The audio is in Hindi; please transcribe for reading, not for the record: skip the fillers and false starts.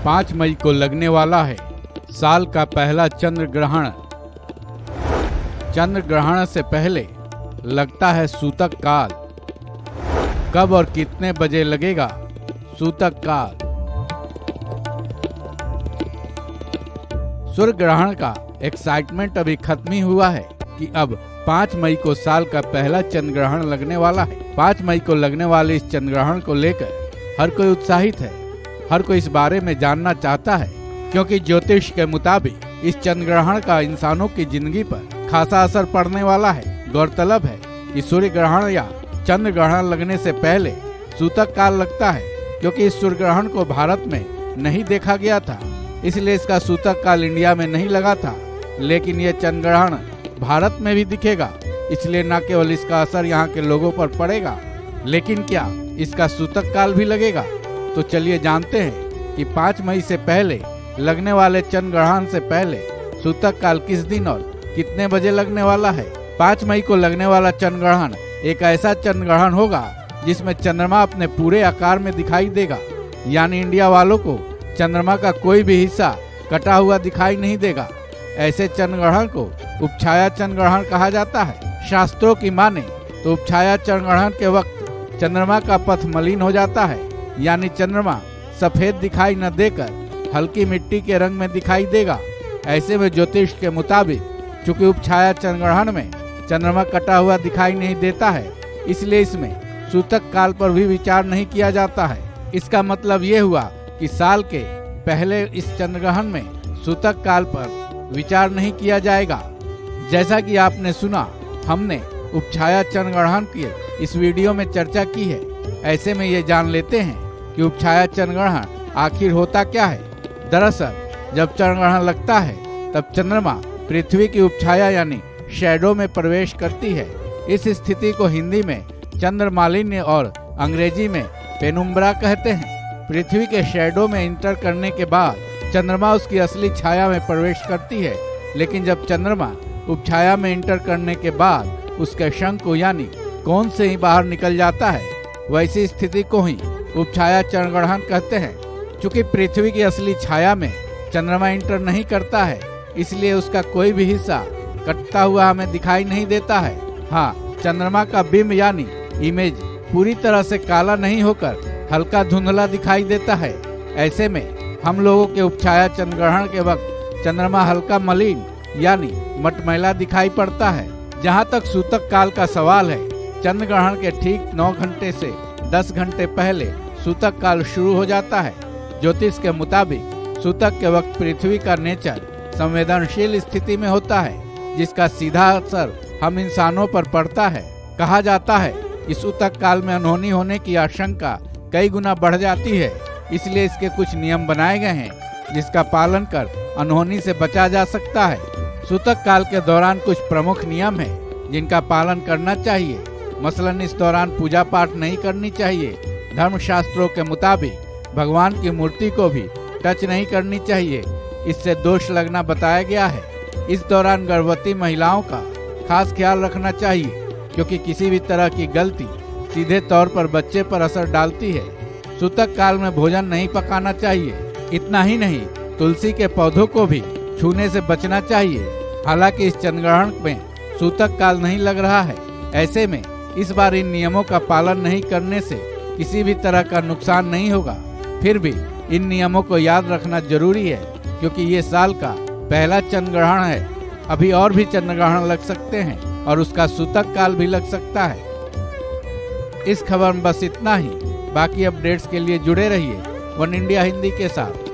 5 मई को लगने वाला है साल का पहला चंद्र ग्रहण। चंद्र ग्रहण से पहले लगता है सूतक काल। कब और कितने बजे लगेगा सूतक काल? सूर्य ग्रहण का एक्साइटमेंट अभी खत्म ही हुआ है कि अब 5 मई को साल का पहला चंद्र ग्रहण लगने वाला है। 5 मई को लगने वाले इस चंद्र ग्रहण को लेकर हर कोई उत्साहित है। हर कोई इस बारे में जानना चाहता है, क्योंकि ज्योतिष के मुताबिक इस चंद्र ग्रहण का इंसानों की जिंदगी पर खासा असर पड़ने वाला है। गौरतलब है कि सूर्य ग्रहण या चंद्र ग्रहण लगने से पहले सूतक काल लगता है, क्योंकि इस सूर्य ग्रहण को भारत में नहीं देखा गया था, इसलिए इसका सूतक काल इंडिया में नहीं लगा था। लेकिन यह चंद्र ग्रहण भारत में भी दिखेगा, इसलिए न केवल इसका असर यहाँ के लोगों पर पड़ेगा, लेकिन क्या इसका सूतक काल भी लगेगा? तो चलिए जानते हैं कि 5 मई से पहले लगने वाले चंद्र ग्रहण से पहले सूतक काल किस दिन और कितने बजे लगने वाला है। 5 मई को लगने वाला चंद्र ग्रहण एक ऐसा चंद्र ग्रहण होगा जिसमें चंद्रमा अपने पूरे आकार में दिखाई देगा, यानी इंडिया वालों को चंद्रमा का कोई भी हिस्सा कटा हुआ दिखाई नहीं देगा। ऐसे चंद्र ग्रहण को उपछाया चंद्र ग्रहण कहा जाता है। शास्त्रों की माने तो उपछाया चंद्र ग्रहण के वक्त चंद्रमा का पथ मलिन हो जाता है, यानी चंद्रमा सफेद दिखाई न देकर हल्की मिट्टी के रंग में दिखाई देगा। ऐसे में ज्योतिष के मुताबिक चूंकि उपछाया चंद्र ग्रहण में चंद्रमा कटा हुआ दिखाई नहीं देता है, इसलिए इसमें सूतक काल पर भी विचार नहीं किया जाता है। इसका मतलब ये हुआ कि साल के पहले इस चंद्र ग्रहण में सूतक काल पर विचार नहीं किया जाएगा। जैसा कि आपने सुना, हमने उपछाया चंद्र ग्रहण की इस वीडियो में चर्चा की है। ऐसे में ये जान लेते हैं कि उपछाया चंद्र ग्रहण आखिर होता क्या है। दरअसल जब चंद्र ग्रहण लगता है तब चंद्रमा पृथ्वी की उपछाया यानी शैडो में प्रवेश करती है। इस स्थिति को हिंदी में चंद्रमालिन्य और अंग्रेजी में पेनुम्ब्रा कहते हैं। पृथ्वी के शैडो में इंटर करने के बाद चंद्रमा उसकी असली छाया में प्रवेश करती है, लेकिन जब चंद्रमा उपछाया में इंटर करने के बाद उसके शंकु यानी कोण से ही बाहर निकल जाता है, वैसी स्थिति को ही उपछाया चंद्र ग्रहण कहते हैं। चूंकि पृथ्वी की असली छाया में चंद्रमा इंटर नहीं करता है, इसलिए उसका कोई भी हिस्सा कटता हुआ हमें दिखाई नहीं देता है। हाँ, चंद्रमा का बिंब यानी इमेज पूरी तरह से काला नहीं होकर हल्का धुंधला दिखाई देता है। ऐसे में हम लोगों के उपछाया चंद्र ग्रहण के वक्त चंद्रमा हल्का मलिन यानी मटमैला दिखाई पड़ता है। जहाँ तक सूतक काल का सवाल है, चंद्र ग्रहण के ठीक 9 घंटे से 10 घंटे पहले सूतक काल शुरू हो जाता है। ज्योतिष के मुताबिक सूतक के वक्त पृथ्वी का नेचर संवेदनशील स्थिति में होता है, जिसका सीधा असर हम इंसानों पर पड़ता है। कहा जाता है कि सूतक काल में अनहोनी होने की आशंका कई गुना बढ़ जाती है, इसलिए इसके कुछ नियम बनाए गए हैं जिसका पालन कर अनहोनी से बचा जा सकता है। सूतक काल के दौरान कुछ प्रमुख नियम हैं जिनका पालन करना चाहिए। मसलन इस दौरान पूजा पाठ नहीं करनी चाहिए। धर्मशास्त्रों के मुताबिक भगवान की मूर्ति को भी टच नहीं करनी चाहिए, इससे दोष लगना बताया गया है। इस दौरान गर्भवती महिलाओं का खास ख्याल रखना चाहिए, क्योंकि किसी भी तरह की गलती सीधे तौर पर बच्चे पर असर डालती है। सूतक काल में भोजन नहीं पकाना चाहिए। इतना ही नहीं, तुलसी के पौधों को भी छूने से बचना चाहिए। हालांकि इस चंद्र ग्रहण में सूतक काल नहीं लग रहा है, ऐसे में इस बार इन नियमों का पालन नहीं करने से किसी भी तरह का नुकसान नहीं होगा। फिर भी इन नियमों को याद रखना जरूरी है, क्योंकि ये साल का पहला चंद्र ग्रहण है। अभी और भी चंद्र ग्रहण लग सकते हैं और उसका सूतक काल भी लग सकता है। इस खबर में बस इतना ही। बाकी अपडेट्स के लिए जुड़े रहिए वन इंडिया हिंदी के साथ।